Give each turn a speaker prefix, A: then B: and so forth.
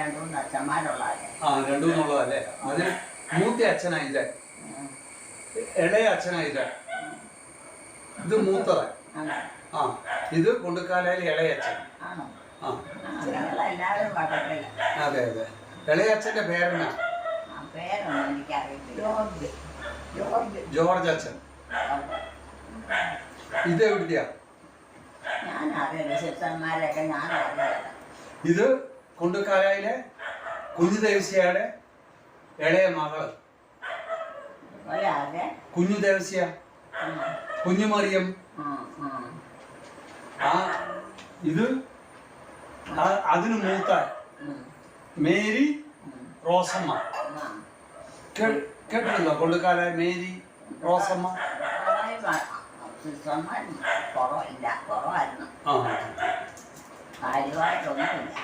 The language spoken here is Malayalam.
A: രണ്ടുമൂന്ന് അച്ഛന്മാരുള്ളതല്ലേ.
B: ആ രണ്ടുമൂന്നുള്ളതല്ലേ. അതിന് മൂത്ത അച്ഛനായില്ലേ, ഇളയ അച്ഛനായില്ലേ. ഇത് മൂത്തത്. ആ ഇത് കൊണ്ടുക്കാലയിൽ ഇളയ അച്ഛൻ. ആ
A: എല്ലാവരും പട്ടത്തില്ല.
B: അതെ അതെ. ഇളയ അച്ഛന്റെ പേരെന്നാ?
A: പേരൊന്നും എനിക്കറിയില്ല.
B: ജോർജ് അച്ഛൻ. ഇത് എവിടെയാ?
A: ഞാനറിയില്ല, സിസ്റ്റർമാരെയൊക്കെ ഞാനറിയില്ല.
B: ഇത് കൊണ്ടുക്കാലയിലെ കുഞ്ഞു ദേവസ്യയുടെ ഇളയ മകള്. കുഞ്ഞു ദേവസ്യ, കുഞ്ഞുമറിയം. ആ ഇത് അതിന് മൂത്ത മേരി റോസമ്മ. കേട്ടിട്ടുണ്ടോ കൊണ്ടുകാല മേരി റോസമ്മ?
A: കുറവായിരുന്നു, കാര്യമായിട്ടൊന്നുമില്ല.